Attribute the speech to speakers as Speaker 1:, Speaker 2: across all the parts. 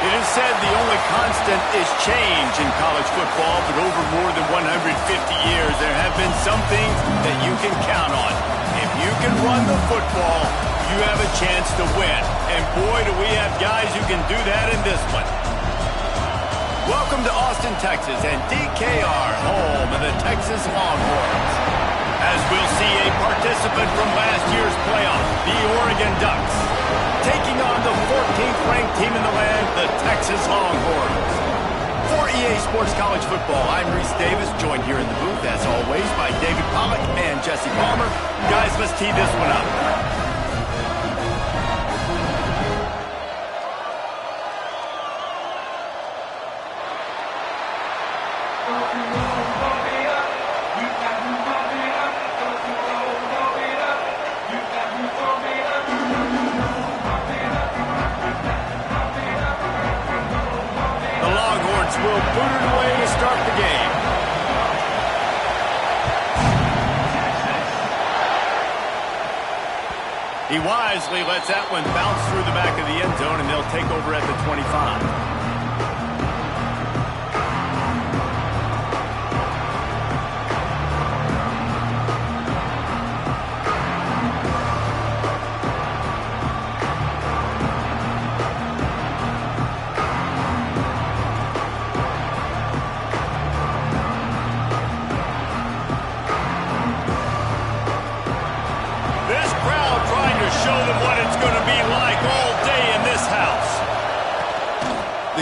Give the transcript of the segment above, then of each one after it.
Speaker 1: It is said the only constant is change in college football, but over more than 150 years, there have been some things that you can count on. If you can run the football, you have a chance to win. And boy, do we have guys who can do that in this one. Welcome to Austin, Texas, and DKR, home of the Texas Longhorns. As we'll see a participant from last year's playoff, the Oregon Ducks, taking on the 14th ranked team in the land, the Texas Longhorns. For EA Sports College Football, I'm Reese Davis, joined here in the booth, as always, by David Pollack and Jesse Palmer. Guys, let's tee this one up. Will boot it away to start the game. He wisely lets that one bounce through the back of the end zone, and they'll take over at the 25.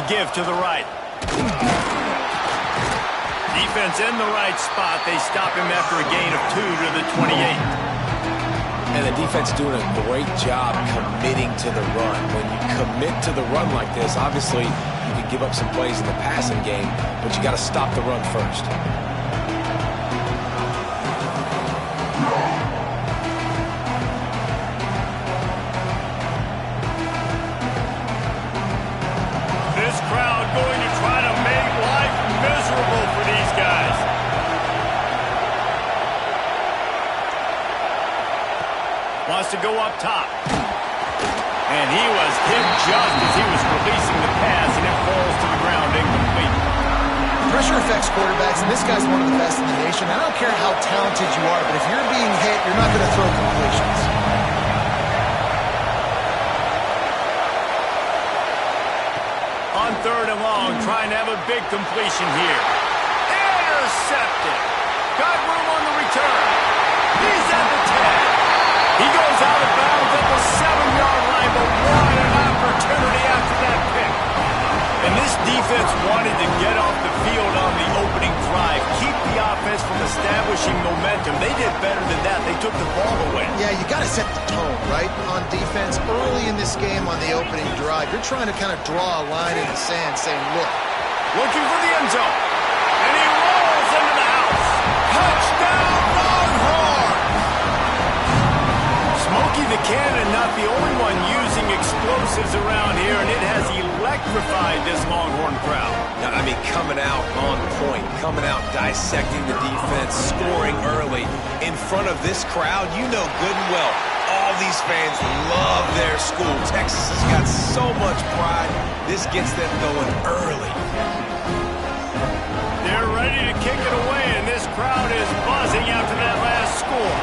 Speaker 1: Give to the right. Defense in the right spot. They stop him after a gain of 2 to the 28.
Speaker 2: And the defense doing a great job committing to the run. When you commit to the run like this, obviously you can give up some plays in the passing game, but you got to stop the run first.
Speaker 1: Wants to go up top. And he was hit just as he was releasing the pass, and it falls to the ground incomplete.
Speaker 3: Pressure affects quarterbacks, and this guy's one of the best in the nation. I don't care how talented you are, but if you're being hit, you're not going to throw completions.
Speaker 1: On 3rd and long, trying to have a big completion here. Intercepted. Got room on the return. He's at the 10. He goes out of bounds at the 7-yard line, but what an opportunity after that pick. And this defense wanted to get off the field on the opening drive, keep the offense from establishing momentum. They did better than that. They took the ball away.
Speaker 3: Yeah, you got to set the tone, right, on defense. Early in this game on the opening drive, you're trying to kind of draw a line in the sand saying, look.
Speaker 1: Looking for the end zone. And he rolls into the house. Touchdown, Longhorns! Smokey the Cannon, not the only one using explosives around here, and it has electrified this Longhorn crowd.
Speaker 2: Now, I mean, coming out on point, coming out dissecting the defense, scoring early. In front of this crowd, you know good and well, all these fans love their school. Texas has got so much pride. This gets them going early.
Speaker 1: They're ready to kick it away, and this crowd is buzzing after that last score.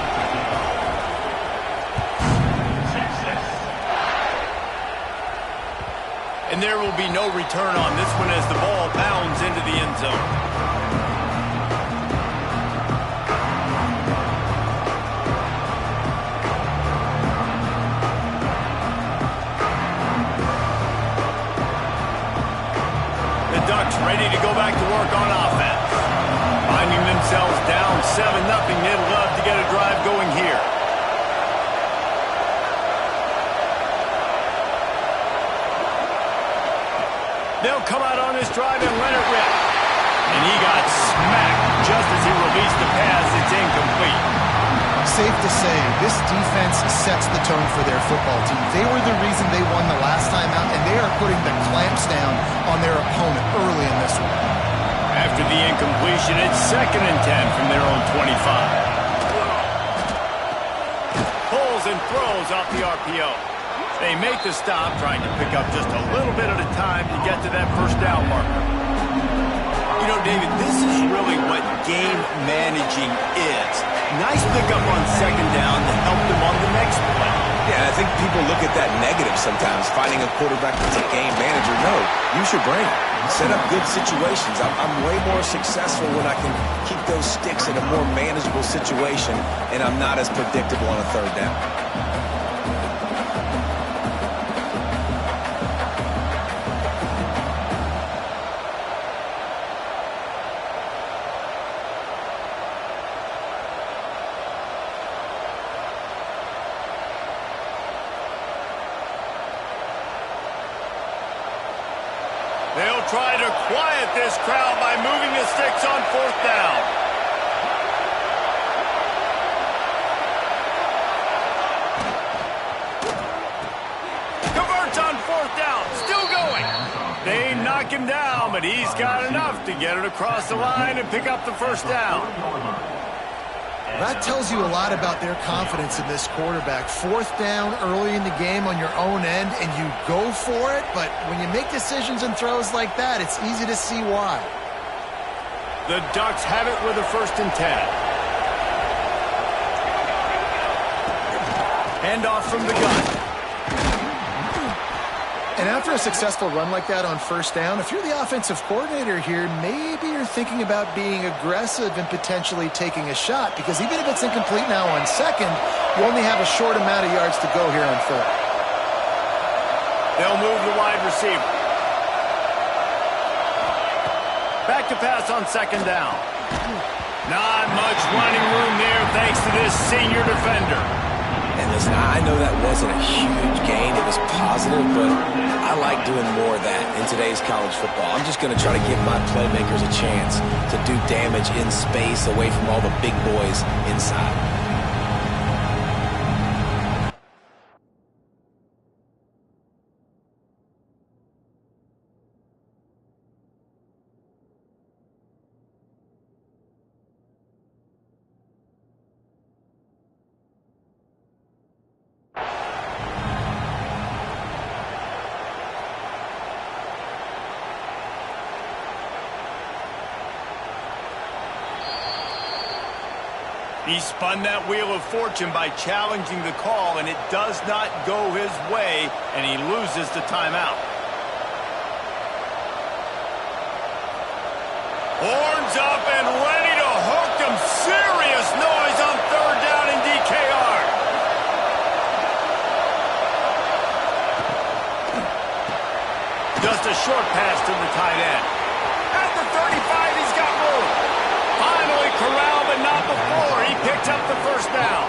Speaker 1: And there will be no return on this one as the ball bounds into the end zone. The Ducks ready to go back to work on offense. Finding themselves down 7-0, they'd love to get a drive going here. They'll come out on this drive and let it rip. And he got smacked just as he released the pass. It's incomplete.
Speaker 3: Safe to say, this defense sets the tone for their football team. They were the reason they won the last time out, and they are putting the clamps down on their opponent early in this one.
Speaker 1: After the incompletion, it's 2nd and 10 from their own 25. Pulls and throws off the RPO. They make the stop, trying to pick up just a little bit at a time to get to that first down marker. You know, David, this is really what game managing is. Nice pickup on second down to help them on the next play.
Speaker 2: Yeah, I think people look at that negative sometimes, finding a quarterback that's a game manager. No, use your brain. Set up good situations. I'm way more successful when I can keep those sticks in a more manageable situation, and I'm not as predictable on a third down.
Speaker 1: They'll try to quiet this crowd by moving the sticks on fourth down. Converts on fourth down. Still going. They knock him down, but he's got enough to get it across the line and pick up the first down.
Speaker 3: That tells you a lot about their confidence in this quarterback. Fourth down early in the game on your own end, and you go for it, but when you make decisions and throws like that, it's easy to see why.
Speaker 1: The Ducks have it with a 1st and 10. Handoff from the gun.
Speaker 3: And after a successful run like that on first down, if you're the offensive coordinator here, maybe you're thinking about being aggressive and potentially taking a shot, because even if it's incomplete now on second, you only have a short amount of yards to go here on third.
Speaker 1: They'll move the wide receiver. Back to pass on second down. Not much running room there thanks to this senior defender.
Speaker 2: And listen, I know that wasn't a huge gain. It was positive, but I like doing more of that in today's college football. I'm just going to try to give my playmakers a chance to do damage in space away from all the big boys inside.
Speaker 1: He spun that wheel of fortune by challenging the call, and it does not go his way, and he loses the timeout. Horns up and ready to hook them. Serious noise on third down in DKR. Just a short pass to the tight end. At the 35, he's got room. Finally corralled, but not before. He picked up the first down.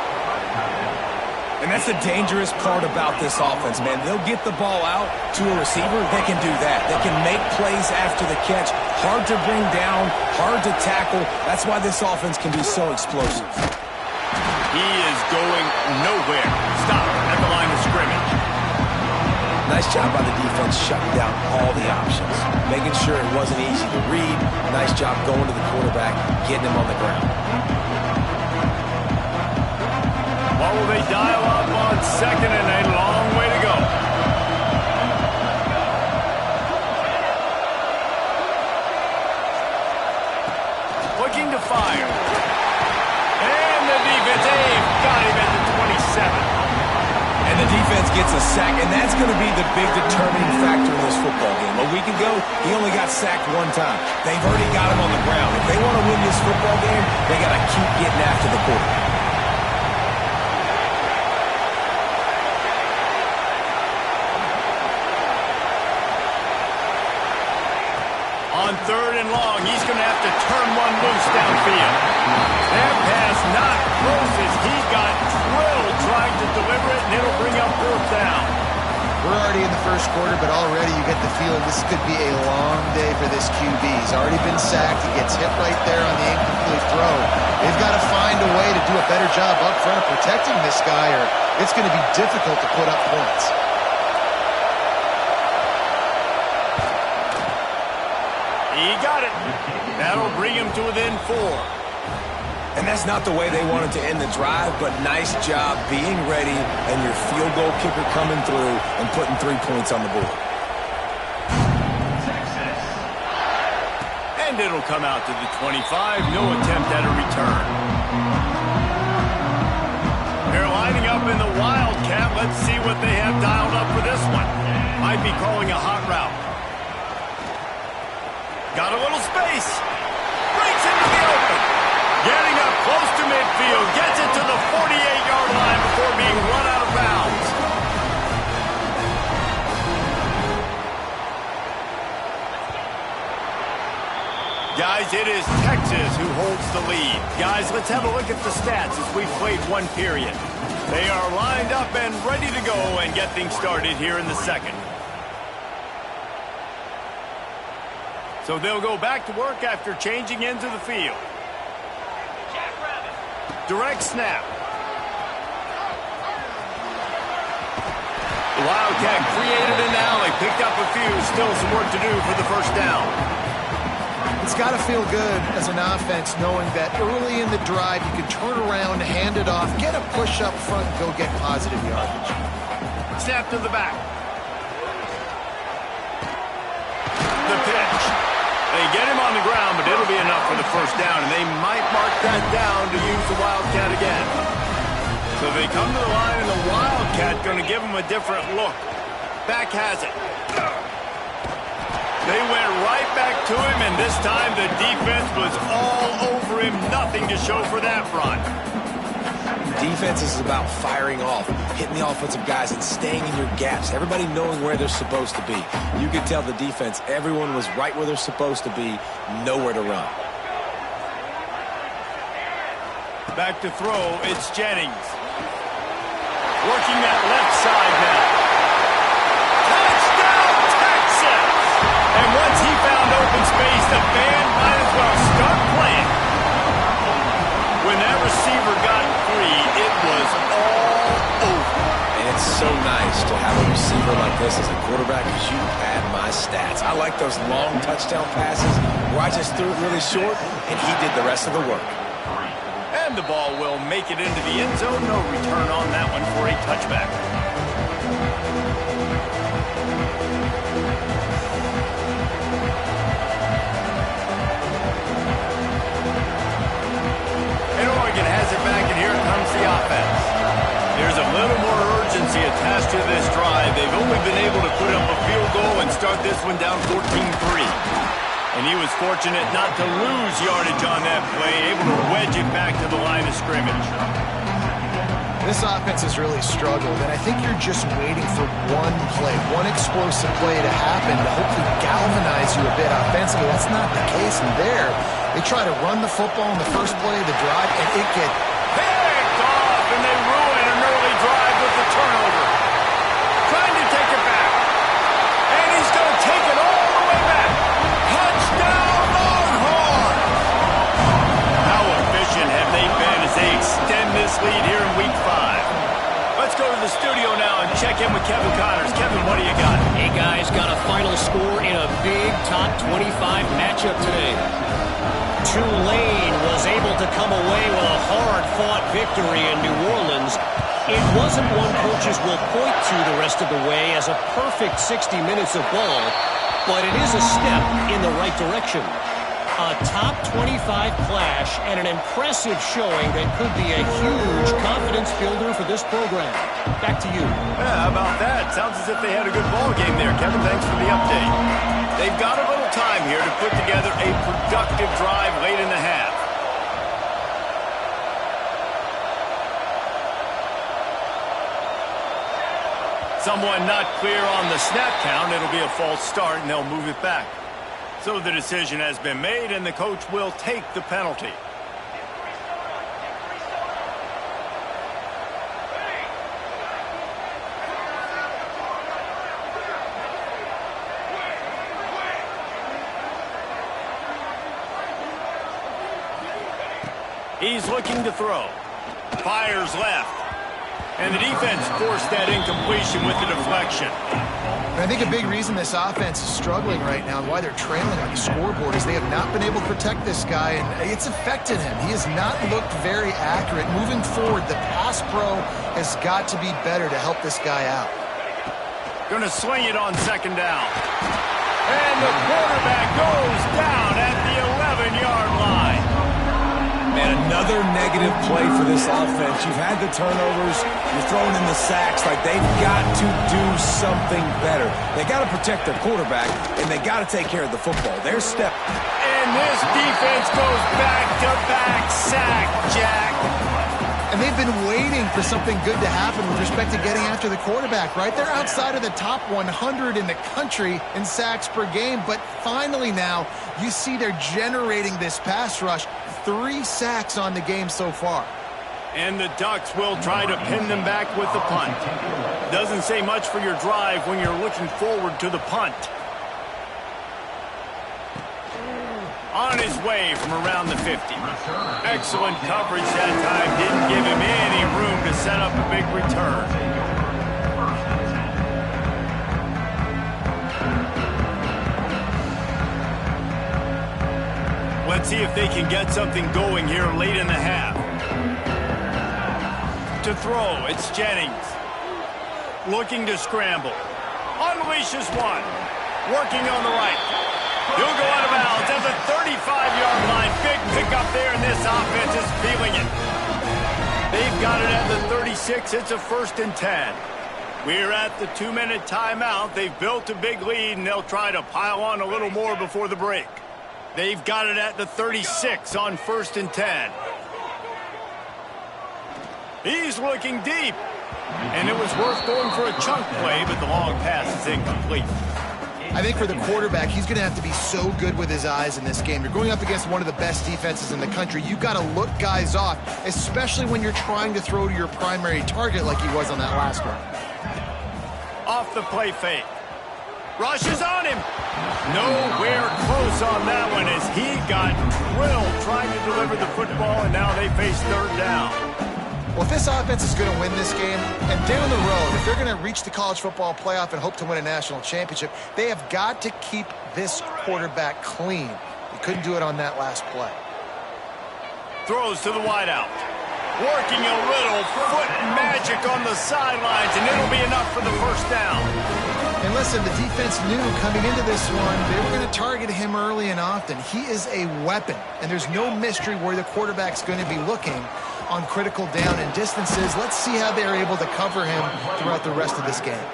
Speaker 2: And that's the dangerous part about this offense, man. They'll get the ball out to a receiver. They can do that. They can make plays after the catch. Hard to bring down, hard to tackle. That's why this offense can be so explosive.
Speaker 1: He is going nowhere. Stop at the line of scrimmage.
Speaker 2: Nice job by the defense shutting down all the options, making sure it wasn't easy to read. Nice job going to the quarterback, getting him on the ground.
Speaker 1: What will they dial up on second and a long way to go? Looking to fire. And the defense got him at the 27.
Speaker 2: And the defense gets a sack, and that's going to be the big determining factor in this football game. A week ago, he only got sacked one time. They've already got him on the ground. If they want to win this football game, they got to keep getting after the quarterback.
Speaker 1: On third and long, he's going to have to turn one loose downfield. That pass not close as he got drilled trying to deliver it, and it'll bring up fourth down.
Speaker 3: We're already in the first quarter, but already you get the feeling this could be a long day for this QB. He's already been sacked. He gets hit right there on the incomplete throw. They've got to find a way to do a better job up front of protecting this guy, or it's going to be difficult to put up points. He
Speaker 1: got it. That'll bring him to within 4.
Speaker 2: And that's not the way they wanted to end the drive, but nice job being ready and your field goal kicker coming through and putting 3 points on the board.
Speaker 1: And it'll come out to the 25. No attempt at a return. They're lining up in the Wildcat. Let's see what they have dialed up for this one. Might be calling a hot route. Got a little space. Breaks into the open. Getting up close to midfield. Gets it to the 48-yard line before being run out of bounds. Guys, it is Texas who holds the lead. Guys, let's have a look at the stats as we've played one period. They are lined up and ready to go and get things started here in the second. So they'll go back to work after changing into the field. Direct snap. The Wildcat created an alley, picked up a few, still some work to do for the first down.
Speaker 3: It's got to feel good as an offense knowing that early in the drive you can turn around, hand it off, get a push up front, and go get positive yardage.
Speaker 1: Snap to the back. The pitch. They get him on the ground, but it'll be enough for the first down, and they might mark that down to use the Wildcat again. So they come to the line, and the Wildcat going to give him a different look. Back has it. They went right back to him, and this time the defense was all over him. Nothing to show for that run.
Speaker 2: Defense is about firing off, hitting the offensive guys, and staying in your gaps. Everybody knowing where they're supposed to be. You could tell the defense, everyone was right where they're supposed to be, nowhere to run.
Speaker 1: Back to throw, it's Jennings. Working that left side now. Touchdown, Texas! And once he found open space, the band might as well start playing. When that receiver got free, it was all over.
Speaker 2: And it's so nice to have a receiver like this as a quarterback because you pad my stats. I like those long touchdown passes where I just threw it really short and he did the rest of the work.
Speaker 1: And the ball will make it into the end zone. No return on that one for a touchback. And Oregon has it back, and here comes the offense. There's a little more urgency attached to this drive. They've only been able to put up a field goal and start this one down 14-3. And he was fortunate not to lose yardage on that play, able to wedge it back to the line of scrimmage.
Speaker 3: This offense has really struggled, and I think you're just waiting for one play, one explosive play to happen to hopefully galvanize you a bit offensively. That's not the case in there. They try to run the football in the first play of the drive, and it gets
Speaker 1: picked off, and they ruin an early drive with the turnover. Trying to take it back, and he's going to take it all the way back. Touchdown, Longhorns! How efficient have they been as they extend this lead here in Week 5? Let's go to the studio now and check in with Kevin Connors. Kevin, what do you got?
Speaker 4: Hey, guys, got a final score in a big top 25 matchup today. Tulane was able to come away with a hard-fought victory in New Orleans. It wasn't one coaches will point to the rest of the way as a perfect 60 minutes of ball, but it is a step in the right direction. A top 25 clash and an impressive showing that could be a huge confidence builder for this program. Back to you.
Speaker 1: Yeah, how about that? Sounds as if they had a good ball game there. Kevin, thanks for the update. They've got a little time here to put together a productive drive late in the half. Someone not clear on the snap count. It'll be a false start, and they'll move it back. So the decision has been made, and the coach will take the penalty. He's looking to throw. Fires left. And the defense forced that incompletion with the deflection.
Speaker 3: I think a big reason this offense is struggling right now and why they're trailing on the scoreboard is they have not been able to protect this guy, and it's affected him. He has not looked very accurate. Moving forward, the pass pro has got to be better to help this guy out.
Speaker 1: Going to sling it on second down. And the quarterback goes down at the 11-yard line.
Speaker 2: Man, another negative play for this offense. You've had the turnovers. You're throwing in the sacks. Like, they've got to do something better. They got to protect their quarterback, and they got to take care of the football. Their step.
Speaker 1: And this defense goes back-to-back sack, Jack.
Speaker 3: And they've been waiting for something good to happen with respect to getting after the quarterback, right? They're outside of the top 100 in the country in sacks per game, but finally now you see they're generating this pass rush. 3 sacks on the game so far.
Speaker 1: And the Ducks will try to pin them back with the punt. Doesn't say much for your drive when you're looking forward to the punt. On his way from around the 50. Excellent coverage that time. Didn't give him any room to set up a big return. Let's see if they can get something going here late in the half. To throw, it's Jennings. Looking to scramble. Unleashes one. Working on the right. He'll go out of bounds at the 35-yard line. Big pickup there, and this offense is feeling it. They've got it at the 36. It's a 1st and 10. We're at the 2-minute timeout. They've built a big lead, and they'll try to pile on a little more before the break. They've got it at the 36 on 1st and 10. He's looking deep. And it was worth going for a chunk play, but the long pass is incomplete.
Speaker 3: I think for the quarterback, he's going to have to be so good with his eyes in this game. You're going up against one of the best defenses in the country. You've got to look guys off, especially when you're trying to throw to your primary target like he was on that last one.
Speaker 1: Off the play fake. Rushes on him. Nowhere close on that one as he got drilled trying to deliver the football, and now they face 3rd down.
Speaker 3: Well, if this offense is going to win this game, and down the road, if they're going to reach the college football playoff and hope to win a national championship, they have got to keep this quarterback clean. He couldn't do it on that last play.
Speaker 1: Throws to the wideout. Working a little foot magic on the sidelines, and it'll be enough for the 1st down.
Speaker 3: And listen, the defense knew coming into this one, they were going to target him early and often. He is a weapon, and there's no mystery where the quarterback's going to be looking on critical down and distances. Let's see how they're able to cover him throughout the rest of this game.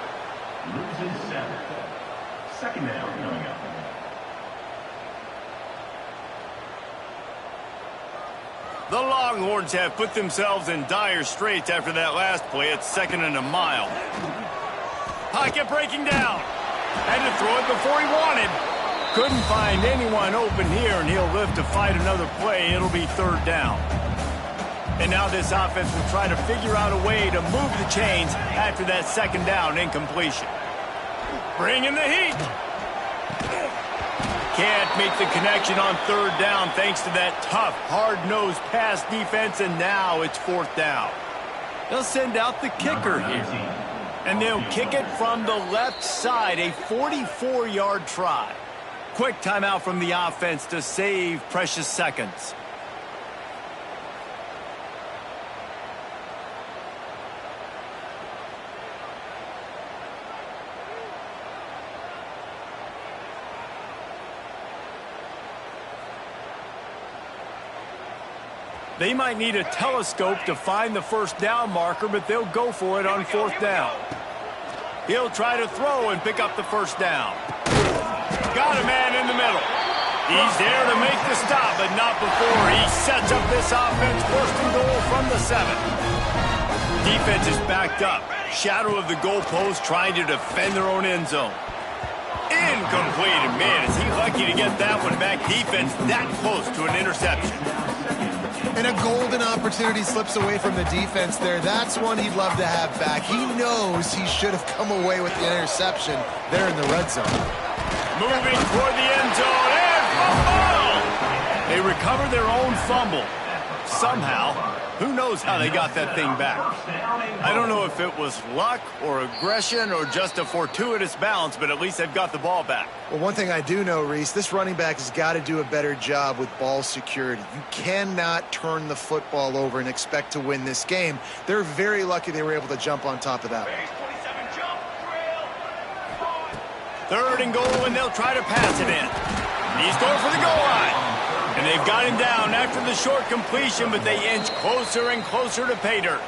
Speaker 5: 2nd down coming up.
Speaker 1: The Longhorns have put themselves in dire straits after that last play. It's 2nd and a mile. Pocket breaking down. Had to throw it before he wanted. Couldn't find anyone open here, and he'll live to fight another play. It'll be 3rd down. And now this offense will try to figure out a way to move the chains after that 2nd down incompletion. Bringing the heat. Can't make the connection on 3rd down thanks to that tough, hard-nosed pass defense, and now it's 4th down. They'll send out the kicker here. And they'll kick it from the left side, a 44-yard try. Quick timeout from the offense to save precious seconds. They might need a telescope to find the 1st down marker, but they'll go for it on 4th down. He'll try to throw and pick up the 1st down. Got a man in the middle. He's there to make the stop, but not before he sets up this offense. 1st and goal from the 7. Defense is backed up. Shadow of the goalpost trying to defend their own end zone. Incomplete, and man, is he lucky to get that one back. Defense that close to an interception.
Speaker 3: And a golden opportunity slips away from the defense there. That's one he'd love to have back. He knows he should have come away with the interception there in the red zone.
Speaker 1: Moving toward the end zone, and fumble! They recover their own fumble. Somehow, Who knows how they got that thing back? I don't know if it was luck or aggression or just a fortuitous bounce, but at least they've got the ball back.
Speaker 3: Well, one thing I do know, Reese, this running back has got to do a better job with ball security. You cannot turn the football over and expect to win this game. They're very lucky they were able to jump on top of that one.
Speaker 1: 3rd and goal, and they'll try to pass it in. He's going for the goal line. And they've got him down after the short completion, but they inch closer and closer to pay dirt.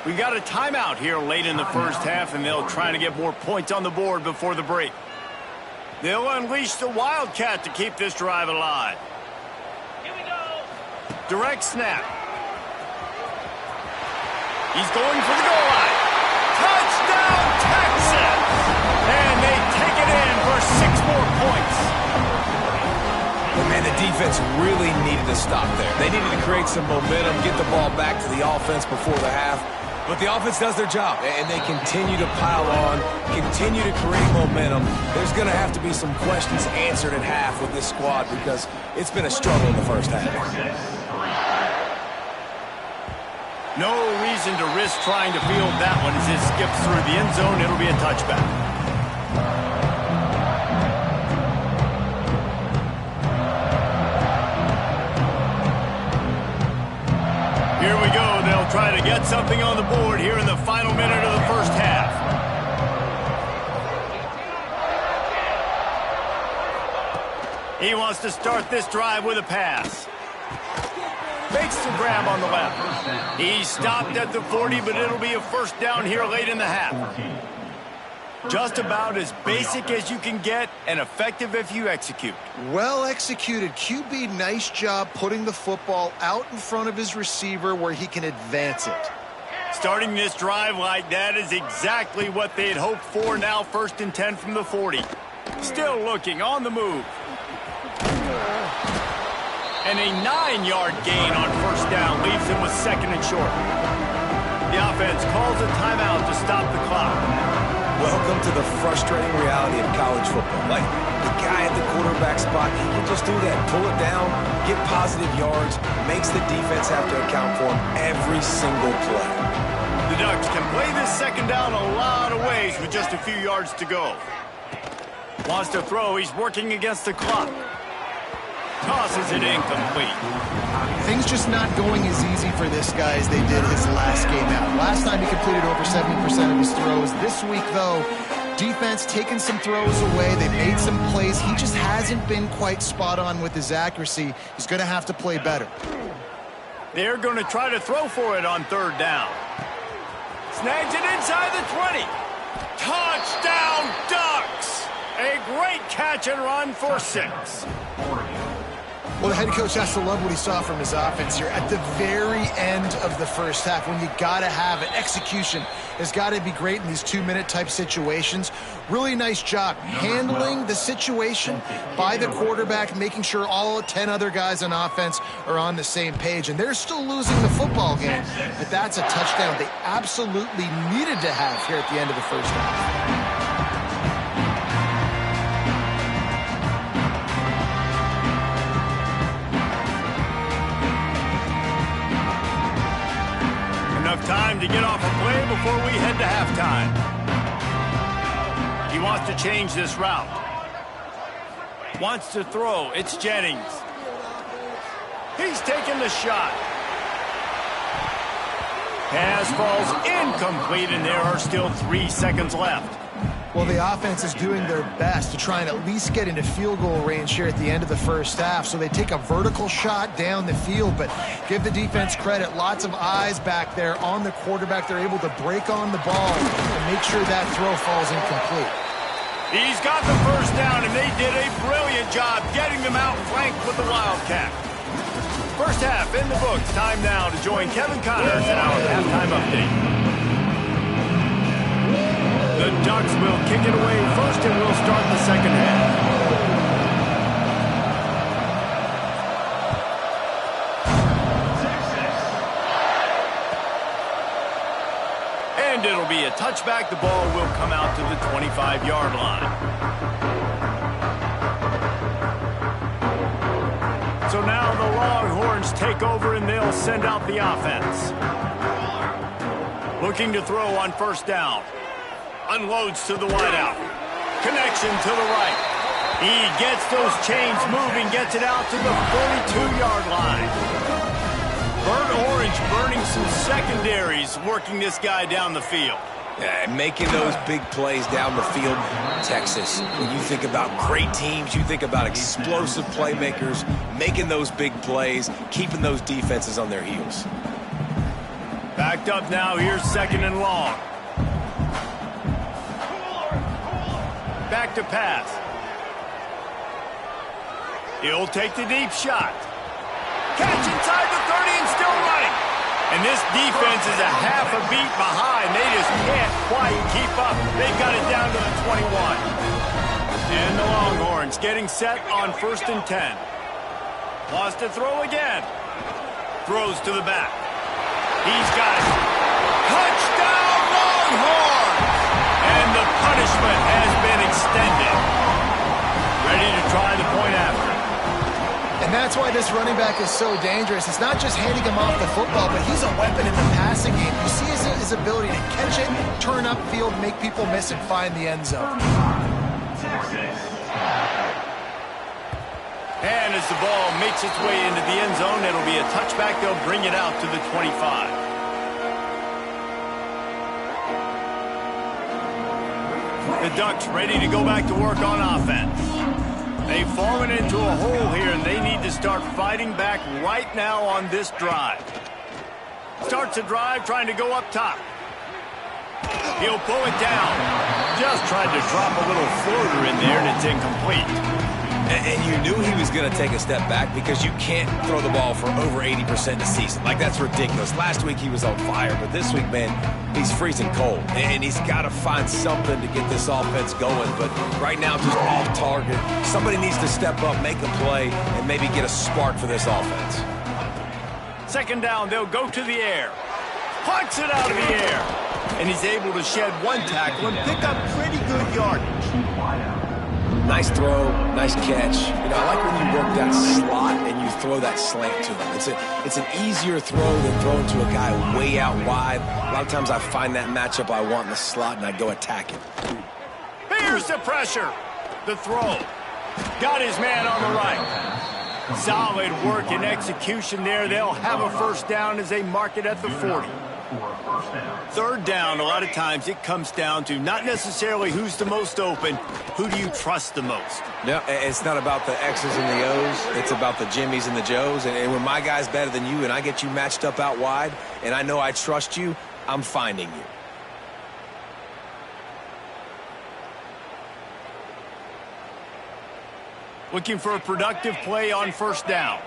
Speaker 1: We got a timeout here late in the first half, and they'll try to get more points on the board before the break. They'll unleash the Wildcat to keep this drive alive. Here we go. Direct snap. He's going for the goal line. Touchdown, Texas! And they take it in for 6 more points.
Speaker 2: Man, the defense really needed to stop there. They needed to create some momentum, get the ball back to the offense before the half. But the offense does their job, and they continue to pile on, continue to create momentum. There's going to have to be some questions answered at half with this squad because it's been a struggle in the first half.
Speaker 1: No reason to risk trying to field that one as it skips through the end zone. It'll be a touchback. Here we go. They'll try to get something on the board here in the final minute of the first half. He wants to start this drive with a pass. Fakes the grab on the left. He stopped at the 40, but it'll be a first down here late in the half. Just about as basic as you can get and effective if you execute.
Speaker 3: Well executed. QB, nice job putting the football out in front of his receiver where he can advance it.
Speaker 1: Starting this drive like that is exactly what they had hoped for. Now 1st and 10 from the 40. Still looking on the move. And a 9-yard gain on first down leaves him with 2nd and short. The offense calls a timeout to stop the clock.
Speaker 2: Welcome to the frustrating reality of college football. Like, the guy at the quarterback spot, he can just do that. Pull it down, get positive yards, makes the defense have to account for him every single play.
Speaker 1: The Ducks can play this 2nd down a lot of ways with just a few yards to go. Wants to throw. He's working against the clock. Tosses it incomplete.
Speaker 3: Things just not going as easy for this guy as they did his last game out. Last time he completed over 70% of his throws. This week, though, defense taking some throws away. They made some plays. He just hasn't been quite spot on with his accuracy. He's going to have to play better.
Speaker 1: They're going to try to throw for it on 3rd down. Snags it inside the 20. Touchdown, Ducks! A great catch and run for 6.
Speaker 3: Well, the head coach has to love what he saw from his offense here at the very end of the first half when you got to have it. Execution has got to be great in these 2-minute type situations. Really nice job handling the situation by the quarterback, making sure all 10 other guys on offense are on the same page. And they're still losing the football game, but that's a touchdown they absolutely needed to have here at the end of the first half.
Speaker 1: Time to get off a play before we head to halftime. He wants to change this route. Wants to throw. It's Jennings. He's taking the shot. Pass falls incomplete, and there are still 3 seconds left.
Speaker 3: Well, the offense is doing their best to try and at least get into field goal range here at the end of the first half. So they take a vertical shot down the field, but give the defense credit. Lots of eyes back there on the quarterback. They're able to break on the ball and make sure that throw falls incomplete.
Speaker 1: He's got the first down, and they did a brilliant job getting them out flanked with the Wildcat. First half in the books. Time now to join Kevin Connors in our halftime update. The Ducks will kick it away first, and we'll start the second half. And it'll be a touchback. The ball will come out to the 25-yard line. So now the Longhorns take take over, and they'll send out the offense. Looking to throw on first down. Unloads to the wideout. Connection to the right. He gets those chains moving, gets it out to the 42-yard line. Burnt Orange burning some secondaries, working this guy down the field.
Speaker 2: Yeah, making those big plays down the field. Texas, when you think about great teams, you think about explosive playmakers, making those big plays, keeping those defenses on their heels.
Speaker 1: Backed up now, here's second and long. Back to pass. He'll take the deep shot. Catch inside the 30 and still running. And this defense is a half a beat behind. They just can't quite keep up. They've got it down to the 21. And the Longhorns getting set on 1st and 10. Lost to throw again. Throws to the back. He's got it. Touchdown, Longhorns! And the punishment has been extended. Ready to try the point after.
Speaker 3: And that's why this running back is so dangerous. It's not just handing him off the football, but he's a weapon in the passing game. You see his ability to catch it, turn upfield, make people miss it, find the end zone.
Speaker 1: And as the ball makes its way into the end zone, it'll be a touchback. They'll bring it out to the 25. The Ducks ready to go back to work on offense. They've fallen into a hole here, and they need to start fighting back right now on this drive. Starts a drive trying to go up top. He'll pull it down. Just tried to drop a little floater in there, and it's incomplete.
Speaker 2: And you knew he was going to take a step back because you can't throw the ball for over 80% a season. Like, that's ridiculous. Last week he was on fire, but this week, man, he's freezing cold. And he's got to find something to get this offense going. But right now, just off target. Somebody needs to step up, make a play, and maybe get a spark for this offense.
Speaker 1: Second down, they'll go to the air. Punts it out of the air. And he's able to shed one tackle and pick up pretty good yardage.
Speaker 2: Nice throw, nice catch. You know, I like when you work that slot and you throw that slant to him. It's an easier throw than throwing to a guy way out wide. A lot of times I find that matchup I want in the slot and I go attack it.
Speaker 1: Here's the pressure. The throw. Got his man on the right. Solid work and execution there. They'll have a first down as they mark it at the 40. Third down, a lot of times it comes down to not necessarily who's the most open, who do you trust the most?
Speaker 2: No, it's not about the X's and the O's. It's about the Jimmies and the Joes. And when my guy's better than you and I get you matched up out wide and I know I trust you, I'm finding you.
Speaker 1: Looking for a productive play on first down.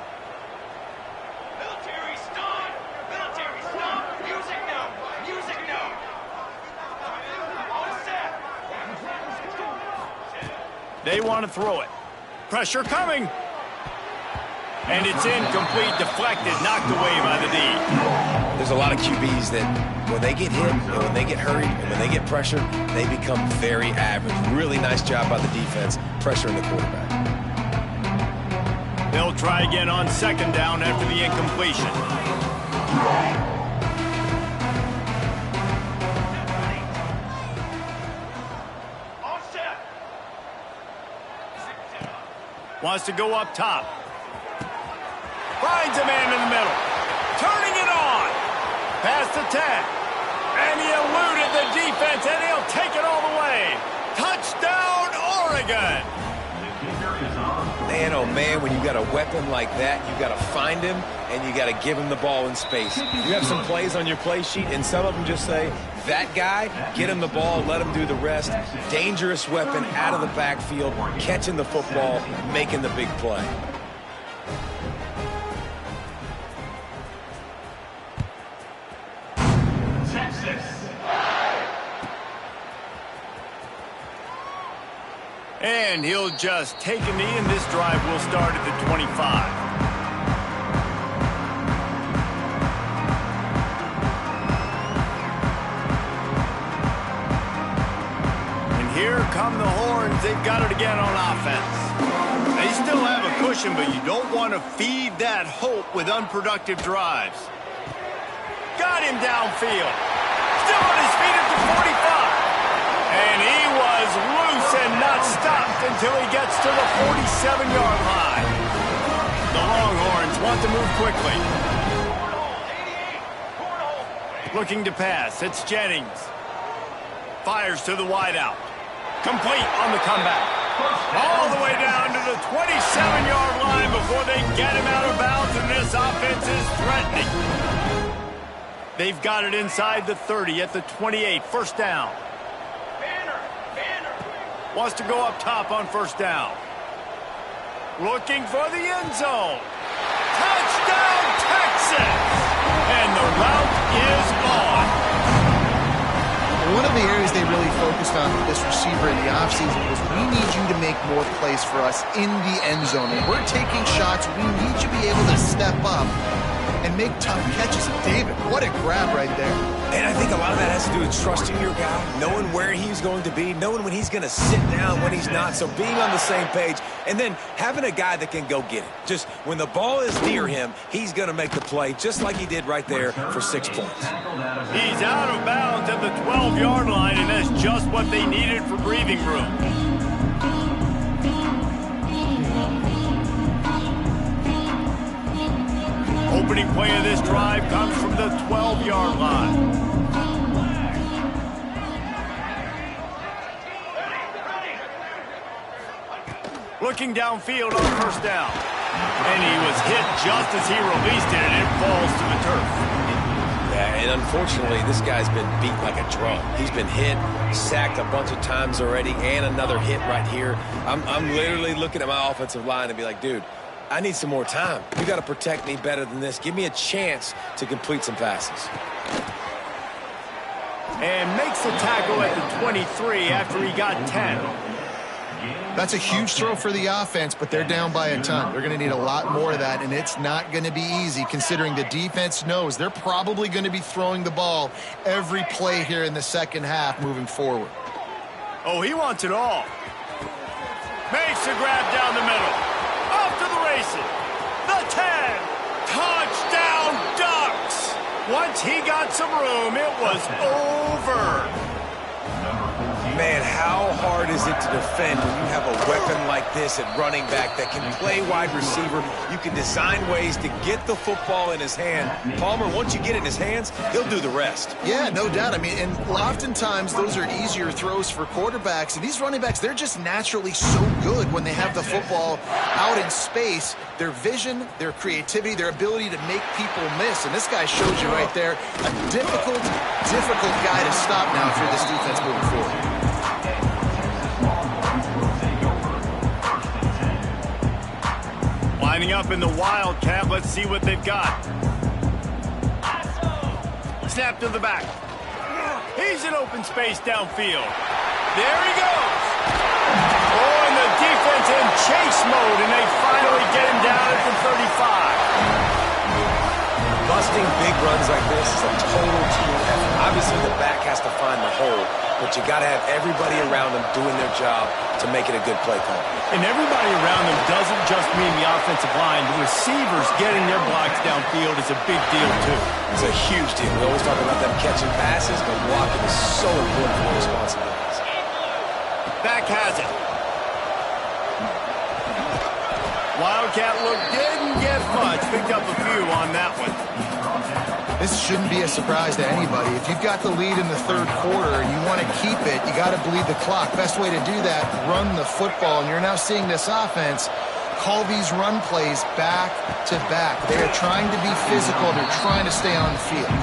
Speaker 1: They want to throw it. Pressure coming. And it's incomplete, deflected, knocked away by the D.
Speaker 2: There's a lot of QBs that when they get hit and when they get hurried and when they get pressured, they become very average. Really nice job by the defense, pressuring the quarterback.
Speaker 1: They'll try again on second down after the incompletion. Wants to go up top. Finds a man in the middle. Turning it on. Past the 10. And he eluded the defense, and he'll take it all the way. Touchdown, Oregon.
Speaker 2: Man, oh man, when you got a weapon like that, you got to find him, and you got to give him the ball in space. You have some plays on your play sheet, and some of them just say, that guy, get him the ball, let him do the rest. Dangerous weapon out of the backfield, catching the football, making the big play.
Speaker 1: And he'll just take a knee, and this drive will start at the 25. Here come the Horns. They've got it again on offense. They still have a cushion, but you don't want to feed that hope with unproductive drives. Got him downfield. Still on his feet at the 45. And he was loose and not stopped until he gets to the 47-yard line. The Longhorns want to move quickly. Looking to pass. It's Jennings. Fires to the wideout. Complete on the comeback. All the way down to the 27-yard line before they get him out of bounds, and this offense is threatening. They've got it inside the 30 at the 28. First down. Wants to go up top on first down. Looking for the end zone. Touchdown, Texas! And the route is on.
Speaker 3: One of the areas they really focused on with this receiver in the offseason was we need you to make more plays for us in the end zone. When we're taking shots, we need you to be able to step up and make tough catches. David, what a grab right there.
Speaker 2: And I think a lot of that has to do with trusting your guy, knowing where he's going to be, knowing when he's going to sit down, when he's not. So being on the same page, and then having a guy that can go get it. Just when the ball is near him, he's going to make the play, just like he did right there for 6 points.
Speaker 1: He's out of bounds at the 12-yard line, and that's just what they needed for breathing room. Opening play of this drive comes from the 12-yard line. Looking downfield on first down. And he was hit just as he released it, and it falls to the turf.
Speaker 2: Yeah, and unfortunately, this guy's been beat like a drum. He's been hit, sacked a bunch of times already, and another hit right here. I'm literally looking at my offensive line and be like, dude, I need some more time. You got to protect me better than this. Give me a chance to complete some passes.
Speaker 1: And makes the tackle at the 23 after he got 10.
Speaker 3: That's a huge throw for the offense, but they're down by a ton. They're going to need a lot more of that, and it's not going to be easy considering the defense knows they're probably going to be throwing the ball every play here in the second half moving forward.
Speaker 1: Oh, he wants it all. Makes the grab down the middle. Off to the races. The 10. Touchdown, Ducks. Once he got some room, it was over.
Speaker 2: Man, how hard is it to defend when you have a weapon like this at running back that can play wide receiver? You can design ways to get the football in his hand. Palmer, once you get it in his hands, he'll do the rest.
Speaker 3: Yeah, no doubt. I mean, and oftentimes those are easier throws for quarterbacks. And these running backs, they're just naturally so good when they have the football out in space. Their vision, their creativity, their ability to make people miss. And this guy shows you right there a difficult guy to stop now for this defense moving forward.
Speaker 1: Lining up in the Wildcat. Let's see what they've got. Snap to the back. He's in open space downfield. There he goes. Oh, and the defense in chase mode, and they finally get him down at the 35.
Speaker 2: Busting big runs like this is a total team effort. Obviously, the back has to find the hole, but you got to have everybody around them doing their job to make it a good play call.
Speaker 1: And everybody around them doesn't just mean the offensive line. The receivers getting their blocks downfield is a big deal, too.
Speaker 2: It's a huge deal. We always talk about them catching passes, but blocking is so important for their responsibilities.
Speaker 1: Back has it. Wildcat look didn't get much. Picked up a few on that one.
Speaker 3: This shouldn't be a surprise to anybody. If you've got the lead in the third quarter and you want to keep it, you got to bleed the clock. Best way to do that, run the football. And you're now seeing this offense call these run plays back to back. They are trying to be physical. They're trying to stay on the field.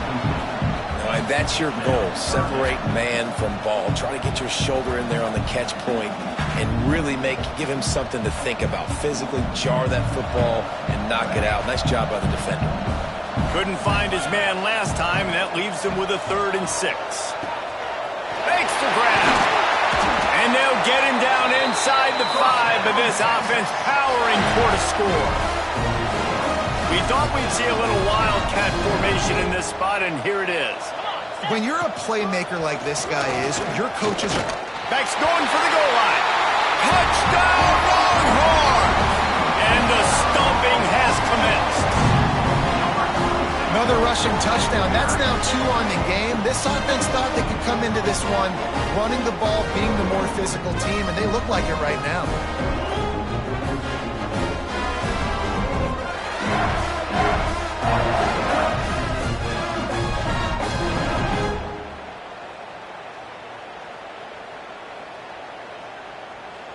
Speaker 2: All right, that's your goal. Separate man from ball. Try to get your shoulder in there on the catch point and really give him something to think about. Physically jar that football and knock it out. Nice job by the defender.
Speaker 1: Couldn't find his man last time, and that leaves him with a 3rd and 6. Makes the grab. And they'll get him down inside the 5, but this offense powering toward a score. We thought we'd see a little Wildcat formation in this spot, and here it is.
Speaker 3: When you're a playmaker like this guy is, your coaches are...
Speaker 1: Beck's going for the goal line. Touchdown, throwing hard. And the stomping has commenced.
Speaker 3: Another rushing touchdown. That's now 2 on the game. This offense thought they could come into this one running the ball, being the more physical team, and they look like it right now.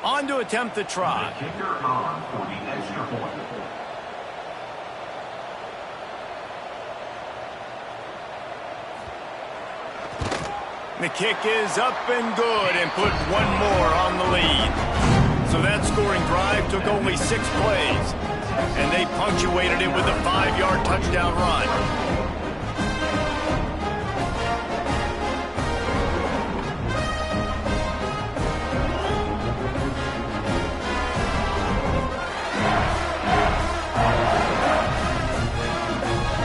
Speaker 1: On to attempt the try.
Speaker 5: The kicker on for the extra point.
Speaker 1: The kick is up and good and put one more on the lead. So that scoring drive took only 6 plays, and they punctuated it with a 5-yard touchdown run.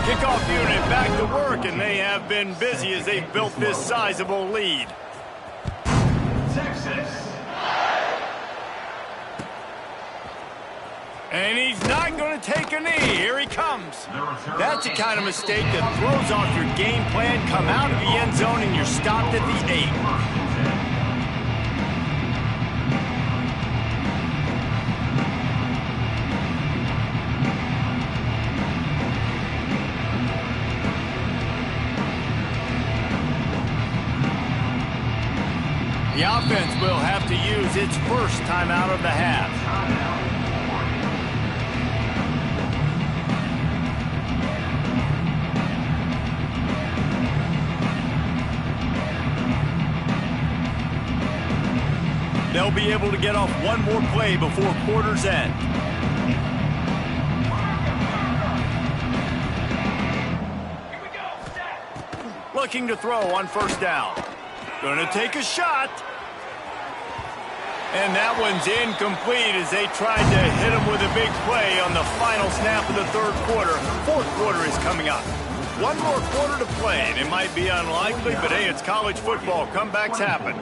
Speaker 1: Kickoff unit back to work, and they have been busy as they've built this sizable lead.
Speaker 5: Texas.
Speaker 1: And he's not going to take a knee. Here he comes. That's the kind of mistake that throws off your game plan. Come out of the end zone, and you're stopped at the 8. The offense will have to use its first timeout of the half. They'll be able to get off one more play before quarter's end. Looking to throw on first down. Gonna take a shot. And that one's incomplete as they tried to hit him with a big play on the final snap of the third quarter. Fourth quarter is coming up. One more quarter to play, and it might be unlikely, but hey, it's college football. Comebacks happen.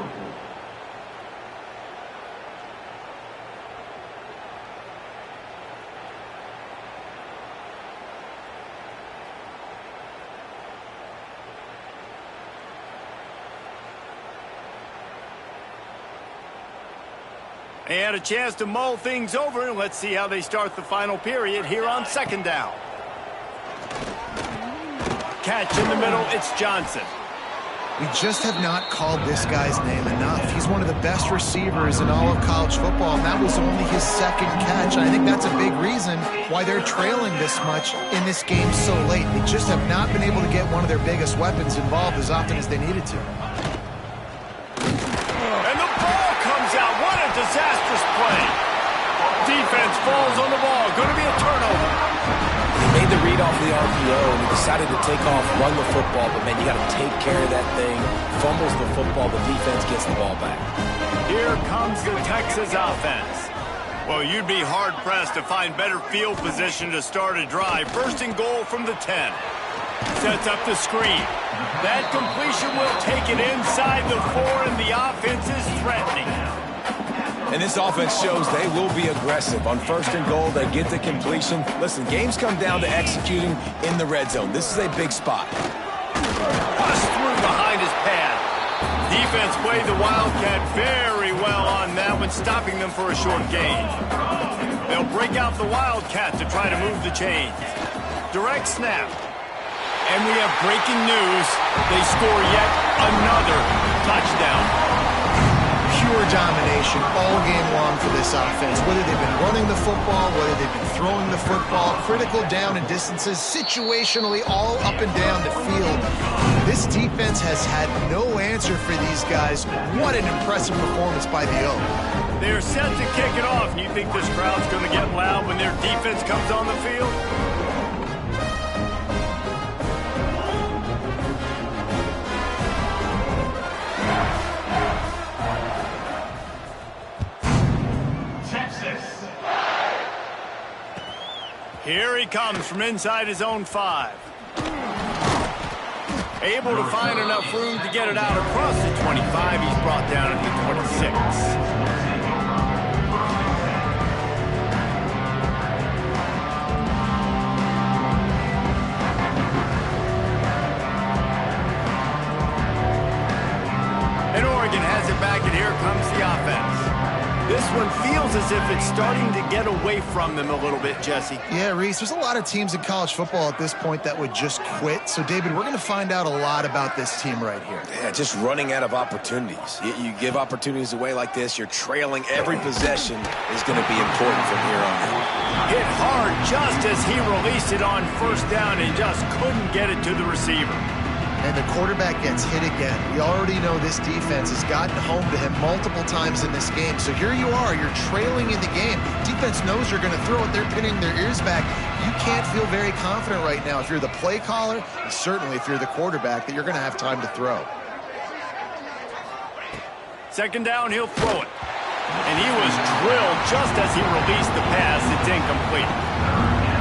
Speaker 1: They had a chance to mull things over, and let's see how they start the final period here on second down. Catch in the middle, it's Johnson.
Speaker 3: We just have not called this guy's name enough. He's one of the best receivers in all of college football, and that was only his second catch. I think that's a big reason why they're trailing this much in this game so late. They just have not been able to get one of their biggest weapons involved as often as they needed to.
Speaker 1: And the ball comes out. What a disastrous play. Defense falls on the ball. Going to be a turnover.
Speaker 2: He made the read off the RPO, and he decided to take off, run the football, but man, you got to take care of that thing. Fumbles the football, the defense gets the ball back.
Speaker 1: Here comes the Texas offense. Well, you'd be hard-pressed to find better field position to start a drive. First and goal from the 10. Sets up the screen. That completion will take it inside the 4, and the offense is threatening.
Speaker 2: And this offense shows they will be aggressive. On first and goal, they get the completion. Listen, games come down to executing in the red zone. This is a big spot.
Speaker 1: Bust through behind his pad. Defense played the Wildcat very well on that one, stopping them for a short gain. They'll break out the Wildcat to try to move the chains. Direct snap. And we have breaking news. They score yet another touchdown.
Speaker 3: Pure domination all game long for this offense. Whether they've been running the football, whether they've been throwing the football, critical down and distances, situationally all up and down the field. This defense has had no answer for these guys. What an impressive performance by the Oak.
Speaker 1: They're set to kick it off, and you think this crowd's going to get loud when their defense comes on the field? Here he comes from inside his own 5. Able to find enough room to get it out across the 25. He's brought down at the 26. Oregon has it back, and here comes the offense. This one feels as if it's starting to get away from them a little bit, Jesse.
Speaker 3: Yeah, Reese, there's a lot of teams in college football at this point that would just quit. So, David, we're going to find out a lot about this team right here.
Speaker 2: Yeah, just running out of opportunities. You give opportunities away like this, you're trailing. Every possession is going to be important from here on out.
Speaker 1: Hit hard just as he released it on first down and just couldn't get it to the receiver.
Speaker 3: And the quarterback gets hit again. We already know this defense has gotten home to him multiple times in this game. So here you are, you're trailing in the game. Defense knows you're going to throw it. They're pinning their ears back. You can't feel very confident right now if you're the play caller, and certainly if you're the quarterback, that you're going to have time to throw.
Speaker 1: Second down, he'll throw it. And he was drilled just as he released the pass. It's incomplete.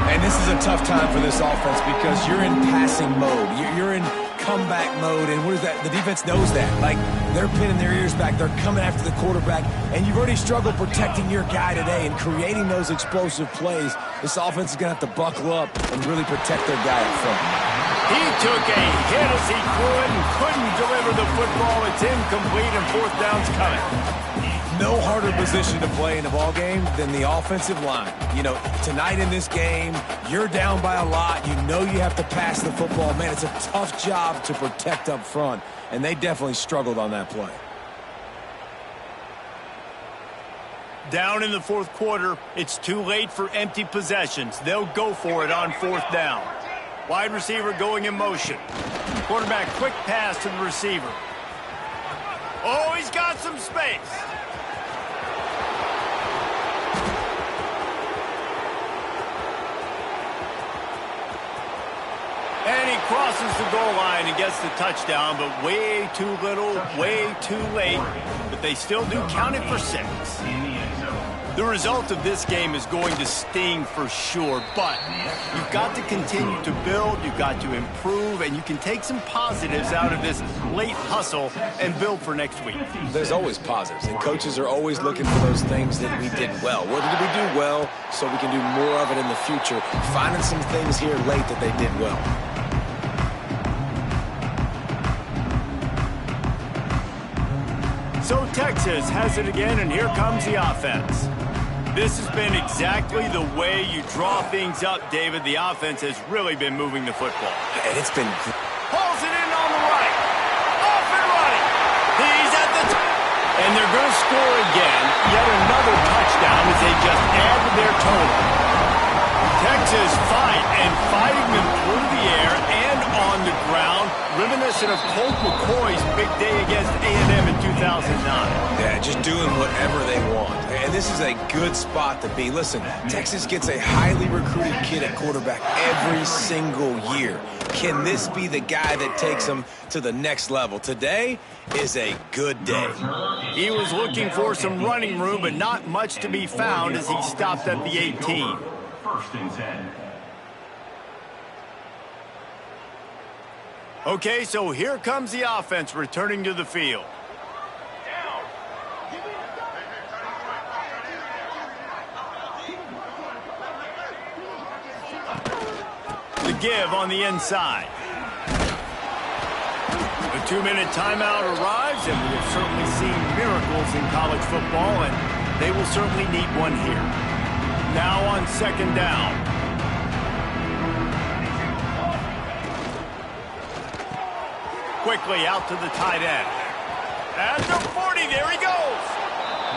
Speaker 2: And this is a tough time for this offense because you're in passing mode. You're in comeback mode, and what is that? The defense knows that. Like, they're pinning their ears back. They're coming after the quarterback, and you've already struggled protecting your guy today and creating those explosive plays. This offense is going to have to buckle up and really protect their guy up front.
Speaker 1: He took a hit as he threw it and couldn't deliver the football. It's incomplete, and fourth down's coming.
Speaker 2: No harder position to play in a ball game than the offensive line. You know, tonight in this game, you're down by a lot. You know you have to pass the football. Man, it's a tough job to protect up front, and they definitely struggled on that play.
Speaker 1: Down in the fourth quarter, it's too late for empty possessions. They'll go for it on fourth down. Wide receiver going in motion. Quarterback quick pass to the receiver. Oh, he's got some space. And he crosses the goal line and gets the touchdown, but way too little, way too late. But they still do count it for 6. The result of this game is going to sting for sure, but you've got to continue to build, you've got to improve, and you can take some positives out of this late hustle and build for next week.
Speaker 2: There's always positives, and coaches are always looking for those things that we did well. What did we do well so we can do more of it in the future? Finding some things here late that they did well.
Speaker 1: So Texas has it again, and here comes the offense. This has been exactly the way you draw things up, David. The offense has really been moving the football.
Speaker 2: And it's been...
Speaker 1: Pulls it in on the right. Off and running. He's at the top. And they're going to score again. Yet another touchdown as they just add to their total. Texas fighting them through the air and on the ground, reminiscent of Colt McCoy's big day against A&M in 2009.
Speaker 2: Yeah, just doing whatever they want. And this is a good spot to be. Listen, Texas gets a highly recruited kid at quarterback every single year. Can this be the guy that takes them to the next level? Today is a good day.
Speaker 1: He was looking for some running room, but not much to be found as he stopped at the 18.
Speaker 5: First and 10.
Speaker 1: Okay, so here comes the offense returning to the field. The give on the inside. The 2-minute timeout arrives, and we have certainly seen miracles in college football, and they will certainly need one here. Now on second down. Quickly out to the tight end. At the 40, there he goes.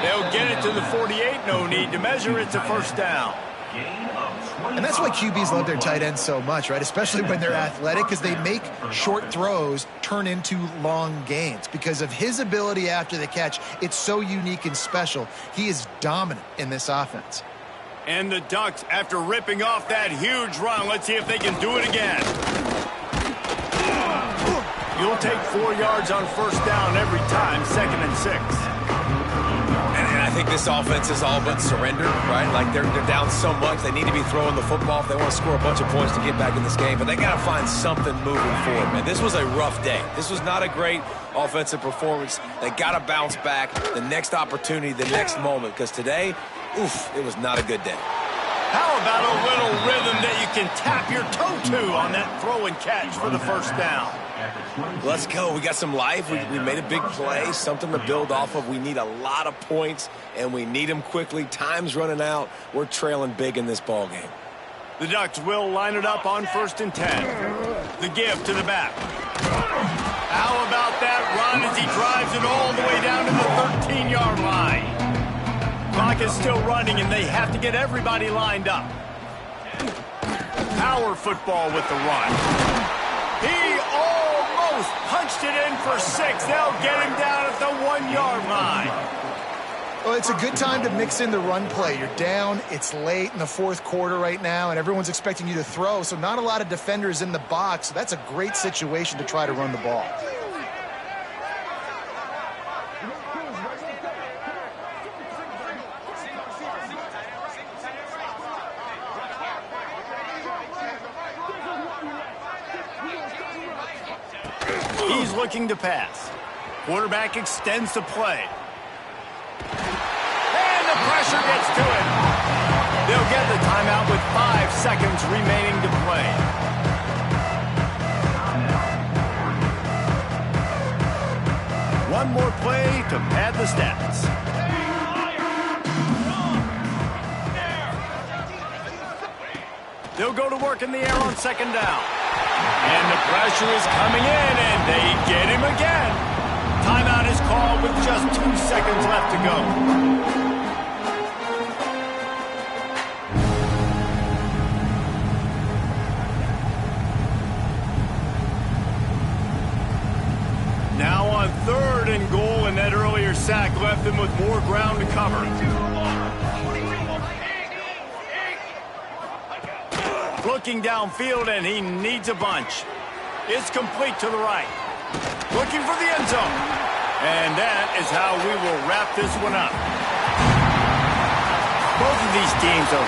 Speaker 1: They'll get it to the 48, no need to measure, it's a first down.
Speaker 3: And that's why QBs love their tight ends so much, right? Especially when they're athletic, because they make short throws turn into long gains. Because of his ability after the catch, it's so unique and special. He is dominant in this offense.
Speaker 1: And the Ducks, after ripping off that huge run, let's see if they can do it again. You'll take 4 yards on first down every time, 2nd and 6.
Speaker 2: And I think this offense is all but surrendered, right? Like they're down so much, they need to be throwing the football if they want to score a bunch of points to get back in this game. But they got to find something moving forward, man. This was a rough day. This was not a great offensive performance. They got to bounce back. The next opportunity, the next moment, because today, oof, it was not a good day.
Speaker 1: How about a little rhythm that you can tap your toe to on that throw and catch for the first down?
Speaker 2: Let's go. We got some life. We made a big play, something to build off of. We need a lot of points, and we need them quickly. Time's running out. We're trailing big in this ball game.
Speaker 1: The Ducks will line it up on 1st and 10. The give to the back. How about that run as he drives it all the way down to the 13-yard line? Clock is still running, and they have to get everybody lined up. Power football with the run. He almost punched it in for 6. They'll get him down at the 1-yard line.
Speaker 3: Well, it's a good time to mix in the run play. You're down, it's late in the 4th quarter right now, and everyone's expecting you to throw, so not a lot of defenders in the box. So that's a great situation to try to run the ball.
Speaker 1: He's looking to pass. Quarterback extends the play. And the pressure gets to him. They'll get the timeout with 5 seconds remaining to play. One more play to pad the stats. They'll go to work in the air on 2nd down. And the pressure is coming in, and they get him again. Timeout is called with just 2 seconds left to go. Now on 3rd and goal, and that earlier sack left them with more ground to cover. Looking downfield, and he needs a bunch. It's complete to the right. Looking for the end zone. And that is how we will wrap this one up. Both of these teams are